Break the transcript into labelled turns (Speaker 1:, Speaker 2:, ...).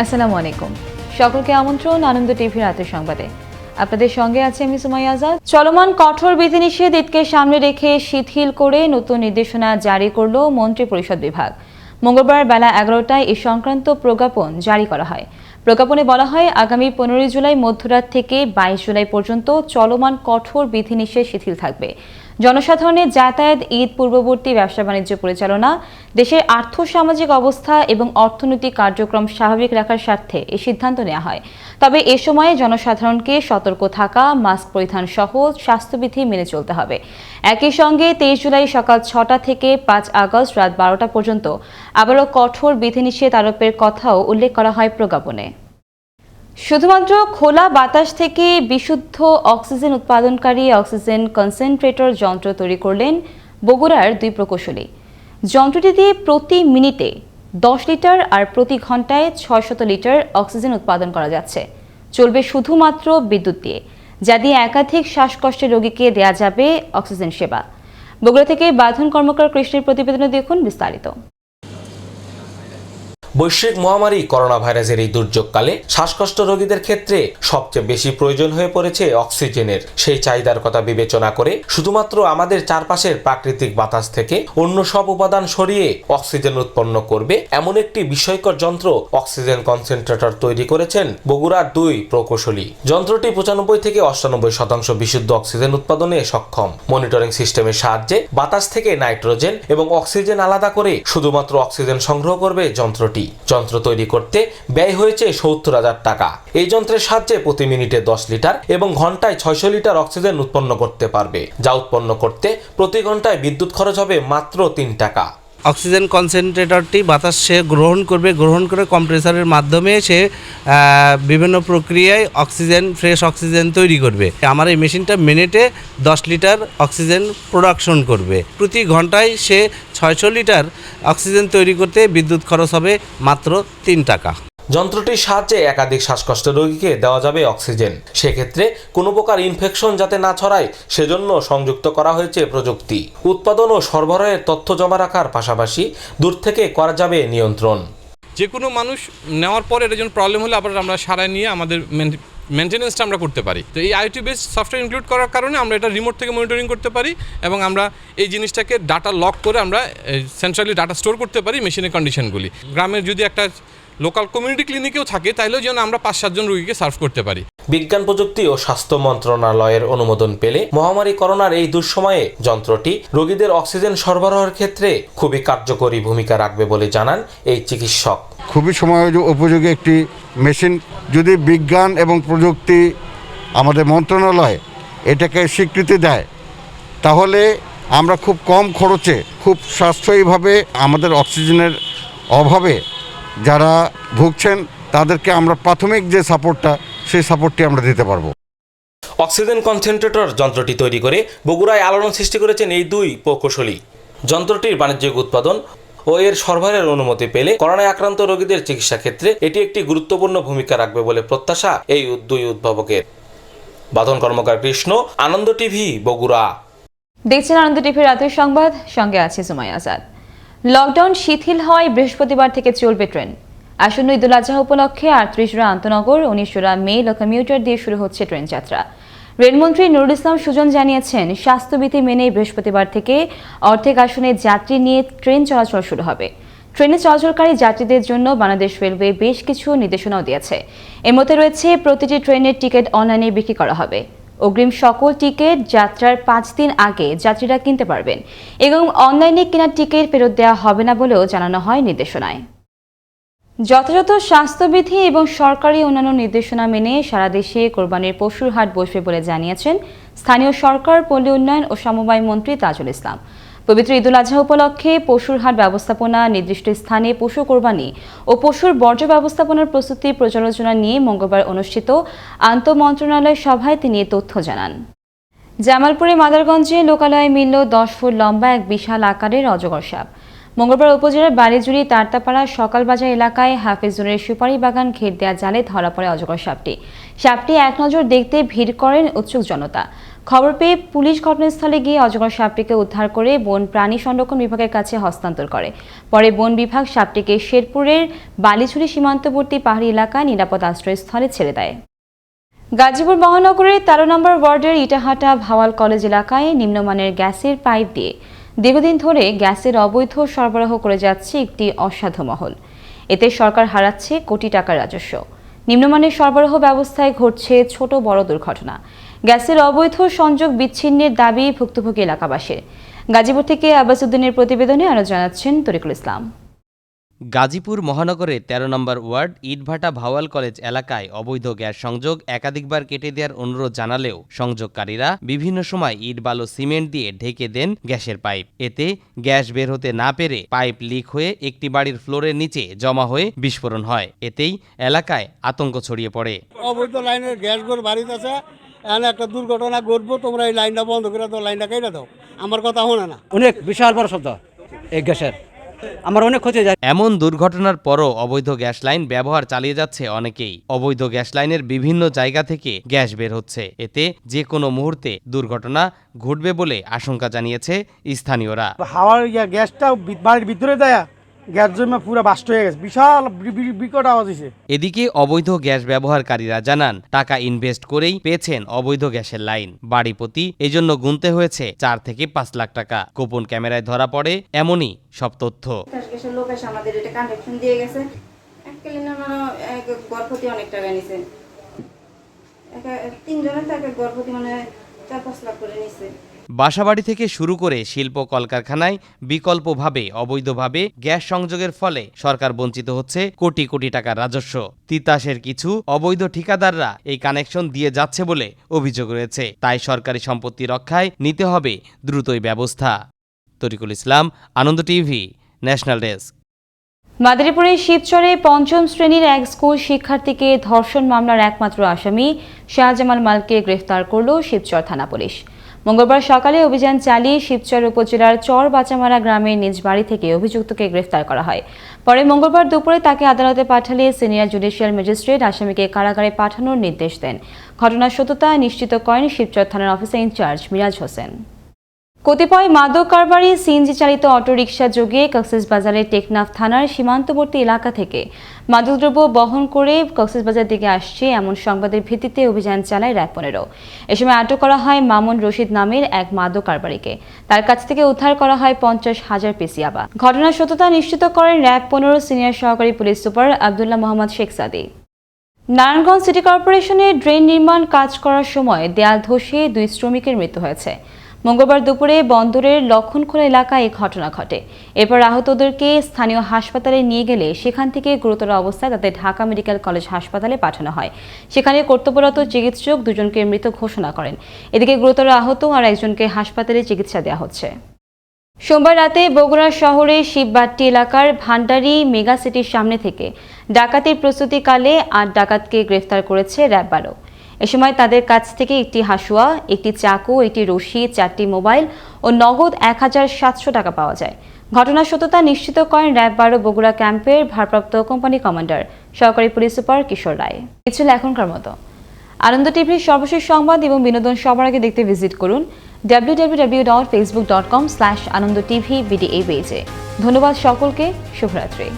Speaker 1: আসসালামু আলাইকুম। সকলকে আমন্ত্রণ আনন্দ টিভি রাতের সংবাদে। আপনাদের সঙ্গে আছে আমি সুমাইয়া আজাদ। চলমান কঠোর বিধিনিষেধ ঈদকে সামনে রেখে শিথিল করে নতুন নির্দেশনা জারি করল মন্ত্রিপরিষদ বিভাগ। মঙ্গলবার বেলা 11টায় এ সংক্রান্ত প্রজ্ঞাপন জারি করা হয়। প্রজ্ঞাপনে বলা হয়, আগামী 15 জুলাই মধ্যরাত থেকে 22 জুলাই পর্যন্ত চলমান কঠোর বিধিনিষেধ শিথিল থাকবে। জনসাধারণের যাতায়াত, ঈদ পূর্ববর্তী ব্যবসা বাণিজ্য পরিচালনা, দেশের আর্থসামাজিক অবস্থা এবং অর্থনৈতিক কার্যক্রম স্বাভাবিক রাখার স্বার্থে এই সিদ্ধান্ত নেওয়া হয়। তবে এ সময়ে জনসাধারণকে সতর্ক থাকা, মাস্ক পরিধান সহ স্বাস্থ্যবিধি মেনে চলতে হবে। একই সঙ্গে 23 জুলাই সকাল 6টা থেকে 5 আগস্ট রাত 12টা পর্যন্ত আবারও কঠোর বিধিনিষেধ আরোপের কথাও উল্লেখ করা হয় প্রজ্ঞাপনে। শুধুমাত্র খোলা বাতাস থেকে বিশুদ্ধ অক্সিজেন উৎপাদনকারী অক্সিজেন কনসেন্ট্রেটর যন্ত্র তৈরি করলেন বগুড়ার 2 প্রকৌশলী। যন্ত্রটি দিয়ে প্রতি মিনিটে 10 লিটার আর প্রতি ঘন্টায় 600 লিটার অক্সিজেন উৎপাদন করা যাচ্ছে। চলবে শুধুমাত্র বিদ্যুৎ দিয়ে, যা দিয়ে একাধিক শ্বাসকষ্টের রোগীকে দেয়া যাবে অক্সিজেন সেবা। বগুড়া থেকে বাঁধন কর্মকার কৃষ্ণের প্রতিবেদনে দেখুন বিস্তারিত।
Speaker 2: বৈশ্বিক মহামারী করোনা ভাইরাসের এই দুর্যোগকালে শ্বাসকষ্ট রোগীদের ক্ষেত্রে সবচেয়ে বেশি প্রয়োজন হয়ে পড়েছে অক্সিজেনের। সেই চাহিদার কথা বিবেচনা করে শুধুমাত্র আমাদের চারপাশের প্রাকৃতিক বাতাস থেকে অন্য সব উপাদান সরিয়ে অক্সিজেন উৎপন্ন করবে এমন একটি বিস্ময়কর যন্ত্র অক্সিজেন কনসেন্ট্রেটর তৈরি করেছেন বগুড়ার 2 প্রকৌশলী। যন্ত্রটি 95 থেকে 98% বিশুদ্ধ অক্সিজেন উৎপাদনে সক্ষম। মনিটরিং সিস্টেমের সাহায্যে বাতাস থেকে নাইট্রোজেন এবং অক্সিজেন আলাদা করে শুধুমাত্র অক্সিজেন সংগ্রহ করবে যন্ত্রটি। যন্ত্র তৈরি করতে ব্যয় হয়েছে 70,000 টাকা। এই যন্ত্রের সাহায্যে প্রতি মিনিটে 10 লিটার এবং ঘন্টায় 600 লিটার অক্সিজেন উৎপন্ন করতে পারবে, যা উৎপন্ন করতে প্রতি ঘন্টায় বিদ্যুৎ খরচ হবে মাত্র 3 টাকা।
Speaker 3: অক্সিজেন কনসেন্ট্রেটরটি বাতাস সে গ্রহণ করে কম্প্রেসারের মাধ্যমে সে বিভিন্ন প্রক্রিয়ায় ফ্রেশ অক্সিজেন তৈরি করবে। আমার এই মেশিনটা মিনিটে 10 লিটার অক্সিজেন প্রোডাকশন করবে। প্রতি ঘন্টায় সে 600 লিটার অক্সিজেন তৈরি করতে বিদ্যুৎ খরচ হবে মাত্র 3 টাকা।
Speaker 2: যন্ত্রটির সাহায্যে একাধিক শ্বাসকষ্ট রোগীকে দেওয়া যাবে অক্সিজেন। সেক্ষেত্রে কোনো প্রকার ইনফেকশন যাতে না ছড়ায় সেজন্য সংযুক্ত করা হয়েছে প্রযুক্তি। উৎপাদন ও সরবরাহের তথ্য জমা রাখার পাশাপাশি দূর থেকে করা যাবে নিয়ন্ত্রণ।
Speaker 4: যে কোনো মানুষ নেওয়ার পর এটা যখন প্রবলেম হলে আবার আমরা সারায় নিয়ে আমাদের মেনটেন্যান্সটা আমরা করতে পারি। তো এই আইওটি বেসড সফটওয়্যার ইনক্লুড করার কারণে আমরা এটা রিমোট থেকে মনিটরিং করতে পারি এবং আমরা এই জিনিসটাকে ডাটা লক করে আমরা সেন্ট্রালি ডাটা স্টোর করতে পারি মেশিনের কন্ডিশনগুলি। গ্রামের যদি একটা লোকাল কমিউনিটি ক্লিনিকেও থাকে তাইলেও যেন আমরা 5-7 জন রোগীকে সার্ভ করতে পারি।
Speaker 2: বিজ্ঞান প্রযুক্তি ও স্বাস্থ্য মন্ত্রণালয়ের অনুমোদন পেলে মহামারী করোনার এই দুঃসময়ে যন্ত্রটি রোগীদের অক্সিজেন সরবরাহের ক্ষেত্রে খুবই কার্যকরী ভূমিকা রাখবে বলে জানান এই চিকিৎসক।
Speaker 5: খুবই সময় উপযোগী একটি মেশিন। যদি বিজ্ঞান এবং প্রযুক্তি আমাদের মন্ত্রণালয় এটাকে স্বীকৃতি দেয় তাহলে আমরা খুব কম খরচে খুব সাশ্রয়ীভাবে আমাদের অক্সিজেনের অভাবে যারা ভুগছেন তাদেরকে আমরা প্রাথমিক যে সাপোর্টটা সেই সাপোর্টটি আমরা দিতে পারবো।
Speaker 2: অক্সিজেন কনসেন্ট্রেটর যন্ত্রটি তৈরি করে বগুড়ায় আলোড়ন সৃষ্টি করেছেন এই 2 প্রকৌশলী। যন্ত্রটির বাণিজ্যিক উৎপাদন ও এর সরবরাহের অনুমতি পেলে করোনায় আক্রান্ত রোগীদের চিকিৎসা ক্ষেত্রে এটি একটি গুরুত্বপূর্ণ ভূমিকা রাখবে বলে প্রত্যাশা এই 2 উদ্ভাবকের। বাঁধন কর্মকার কৃষ্ণ, আনন্দ টিভি, বগুড়া।
Speaker 1: দেখছেন আনন্দ টিভি রাতের সংবাদ, সঙ্গে আছে সুমাইয়া আজাদ। লকডাউন শিথিল হওয়ায় বৃহস্পতিবার থেকে চলবে ট্রেন। আসন্ন ঈদুল আজহা উপলক্ষে 38 আন্তনগর, 19 মেল ও কমিউটার দিয়ে শুরু হচ্ছে ট্রেন যাত্রা। রেলমন্ত্রী নুরুল ইসলাম সুজন জানিয়েছেন, স্বাস্থ্যবিধি মেনে বৃহস্পতিবার থেকে অর্ধেক আসনে যাত্রী নিয়ে ট্রেন চলাচল শুরু হবে। ট্রেনে চলাচলকারী যাত্রীদের জন্য বাংলাদেশ রেলওয়ে বেশ কিছু নির্দেশনাও দিয়েছে। এর মধ্যে রয়েছে, প্রতিটি ট্রেনের টিকিট অনলাইনে বিক্রি করা হবে। অগ্রিম সকল টিকিট যাত্রার 5 দিন আগে যাত্রীরা কিনতে পারবেন এবং অনলাইনে কেনা টিকিট ফেরত দেওয়া হবে না বলেও জানানো হয় নির্দেশনায়। যথাযথ স্বাস্থ্যবিধি এবং সরকারি অন্যান্য নির্দেশনা মেনে সারা দেশে কোরবানির পশুর হাট বসবে বলে জানিয়েছেন স্থানীয় সরকার, পল্লী উন্নয়ন ও সমবায় মন্ত্রী তাজুল ইসলাম। পবিত্র ঈদুল আজহা উপলক্ষে পশুর হাট ব্যবস্থাপনা, নির্দিষ্ট স্থানে পশু কোরবানি ও পশুর বর্জ্য ব্যবস্থাপনার প্রস্তুতি পর্যালোচনা নিয়ে মঙ্গলবার অনুষ্ঠিত আন্তঃমন্ত্রণালয় সভায় তিনি এ তথ্য জানান। জামালপুরে মাদারগঞ্জে লোকালয়ে মিলল 10 ফুট লম্বা এক বিশাল আকারের অজগর সাপ। মঙ্গলবার উপজেলার বালিজুড়ি তারতাপাড়া সকালবাজার এলাকায় হাফিজুরের সুপারি বাগান ঘের দেওয়া জালে ধরা পড়ে অজগর সাপটি এক নজর দেখতে ভিড় করেন উৎসুক জনতা। খবর পেয়ে পুলিশ ঘটনাস্থলে গিয়ে অজগর সাপটিকে উদ্ধার করে বন প্রাণী সংরক্ষণ বিভাগের কাছে হস্তান্তর করে। পরে বন বিভাগ সাপটিকে শেরপুরের বালিছড়ি সীমান্তবর্তী পাহাড়ি এলাকায় নিরাপদ আশ্রয়স্থলে ছেড়ে দেয়। গাজীপুর মহানগরের 13 নম্বর ওয়ার্ডের ইটাহাটা ভাওয়াল কলেজ এলাকায় নিম্নমানের গ্যাসের পাইপ দিয়ে দীর্ঘদিন ধরে গ্যাসের অবৈধ সরবরাহ করে যাচ্ছে একটি অসাধু মহল। এতে সরকার হারাচ্ছে কোটি টাকার রাজস্ব। নিম্নমানের সরবরাহ ব্যবস্থায় ঘটছে ছোট বড় দুর্ঘটনা। গ্যাসের অবৈধ সংযোগ বিচ্ছিন্নের দাবি ভুক্তভোগী এলাকাবাসীর। গাজীপুর থেকে আব্বাস উদ্দিনের প্রতিবেদনে আরও জানাচ্ছেন তরিকুল ইসলাম।
Speaker 6: গাজীপুর মহানগরের 13 নম্বর ওয়ার্ড ইটভাটা ভাওয়াল কলেজ এলাকায় অবৈধ গ্যাস সংযোগ একাধিকবার কেটে দেওয়ার অনুরোধ জানালেও সংযোগকারীরা বিভিন্ন সময় ইট বালু সিমেন্ট দিয়ে ঢেকে দেন গ্যাসের পাইপ। এতে গ্যাস বের হতে না পেরে পাইপ লিক হয়ে একটি বাড়ির ফ্লোরের নিচে জমা হয়ে বিস্ফোরণ হয়। এতেই এলাকায় আতঙ্ক ছড়িয়ে পড়ে।
Speaker 7: অবৈধ লাইনের গ্যাস ঘর বাড়িতে আছে, এখানে একটা দুর্ঘটনা ঘটবো, তোমরা এই লাইনটা বন্ধ করে দাও, লাইনটা কেটে দাও, আমার কথা শোনে না।
Speaker 8: অনেক বিশাল বড় শব্দ এই গ্যাসের, আমার অনেক ক্ষতি যায়।
Speaker 6: এমন দুর্ঘটনার পরও অবৈধ গ্যাস লাইন ব্যবহার চালিয়ে যাচ্ছে অনেকেই। অবৈধ গ্যাস লাইনের বিভিন্ন জায়গা থেকে গ্যাস বের হচ্ছে। এতে যে কোনো মুহূর্তে দুর্ঘটনা ঘটবে বলে আশঙ্কা জানিয়েছে স্থানীয়রা।
Speaker 7: হাওয়ার গ্যাসটা বাড়ির ভিতরে দেয়া গ্যাস জমে পুরো বাস্ট হয়ে গেছে, বিশাল বিকট আওয়াজ হয়েছে।
Speaker 6: এদিকে অবৈধ গ্যাস ব্যবহারকারীরা জানান টাকা ইনভেস্ট করেই পেয়েছেন অবৈধ গ্যাসের লাইন। বাড়ি প্রতি এজন্য গুনতে হয়েছে 4 থেকে 5 লাখ টাকা। গোপন ক্যামেরায় ধরা পড়ে এমনই সব তথ্য।
Speaker 9: লোক এসে আমাদের এটা কানেকশন দিয়ে গেছে, গর্ভবতী অনেক টাকা নিছে, 3 জনের থেকে গর্ভবতী মানে 4-5 লাখ করে নিছে।
Speaker 6: বাসাবাড়ি থেকে শুরু করে শিল্প কলকারখানায় বিকল্পভাবে অবৈধভাবে গ্যাস সংযোগের ফলে সরকার বঞ্চিত হচ্ছে কোটি কোটি টাকার রাজস্ব। তিতাসের কিছু অবৈধ ঠিকাদাররা এই কানেকশন দিয়ে যাচ্ছে বলে অভিযোগ রয়েছে। তাই সরকারি সম্পত্তি রক্ষায় নিতে হবে দ্রুতই ব্যবস্থা। তরিকুল ইসলাম, আনন্দ টিভি, ন্যাশনাল ডেস্ক।
Speaker 1: মাদারীপুরের শিবচরে 5ম শ্রেণীর এক স্কুল শিক্ষার্থীকে ধর্ষণ মামলার একমাত্র আসামি শাহজামাল মালকে গ্রেফতার করল শিবচর থানা পুলিশ। মঙ্গলবার সকালে অভিযান চালিয়ে শিবচর উপজেলার চর বাচামারা গ্রামের নিজ বাড়ি থেকে অভিযুক্তকে গ্রেফতার করা হয়। পরে মঙ্গলবার দুপুরে তাকে আদালতে পাঠালে সিনিয়র জুডিশিয়াল ম্যাজিস্ট্রেট আসামিকে কারাগারে পাঠানোর নির্দেশ দেন। ঘটনার সত্যতা নিশ্চিত করেন শিবচর থানার অফিসার ইনচার্জ মিরাজ হোসেন। কতিপয় মাদক কারবারি সিএনজি চালিত অটোরিকশা যোগে কক্সবাজারের টেকনাফ থানার সীমান্তবর্তী এলাকা থেকে মাদকদ্রব্য বহন করে কক্সবাজার দিকে আসছে এমন সংবাদের ভিত্তিতে অভিযান চালায় র‍্যাব 15। এ সময় আটক করা হয় মামুন রশিদ নামের এক মাদক কারবারিকে। তার কাছ থেকে উদ্ধার করা হয় 50,000 পিস ইয়াবা। ঘটনার সত্যতা নিশ্চিত করেন র‍্যাব 15 সিনিয়র সহকারী পুলিশ সুপার আব্দুল্লাহ মোহাম্মদ শেখ সাদি। নারায়ণগঞ্জ সিটি কর্পোরেশনে ড্রেন নির্মাণ কাজ করার সময় দেয়াল ধসে 2 শ্রমিকের মৃত্যু হয়েছে। মঙ্গলবার দুপুরে বন্দরের লক্ষণখোলা এলাকায় এই ঘটনা ঘটে। এরপর আহতদেরকে স্থানীয় হাসপাতালে নিয়ে গেলে সেখান থেকে গুরুতর অবস্থায় তাদের ঢাকা মেডিকেল কলেজ হাসপাতালে পাঠানো হয়। সেখানে কর্তব্যরত চিকিৎসক 2 জনকে মৃত ঘোষণা করেন। এদিকে গুরুতর আহত আর একজনকে হাসপাতালে চিকিৎসা দেওয়া হচ্ছে। সোমবার রাতে বগুড়া শহরের শিববাট্টি এলাকার ভান্ডারি মেগা সিটির সামনে থেকে ডাকাতির প্রস্তুতিকালে 8 ডাকাতকে গ্রেফতার করেছে র‍্যাব 12। এ সময় তাদের কাছ থেকে একটি হাসুয়া, একটি চাকু, একটি রশি, 4টি মোবাইল ও নগদ 1700 টাকা পাওয়া যায়। ঘটনার সত্যতা নিশ্চিত করেন র‍্যাব 12 বগুড়া ক্যাম্পের ভারপ্রাপ্ত কোম্পানি কমান্ডার সহকারী পুলিশ সুপার কিশোর রায়। এই ছিল এখনকার মতো। আনন্দ টিভির সর্বশেষ সংবাদ এবং বিনোদন সবার আগে দেখতে ভিজিট করুন www.facebook.com/anandotv BD এই পেজে। ধন্যবাদ সকলকে, শুভরাত্রি।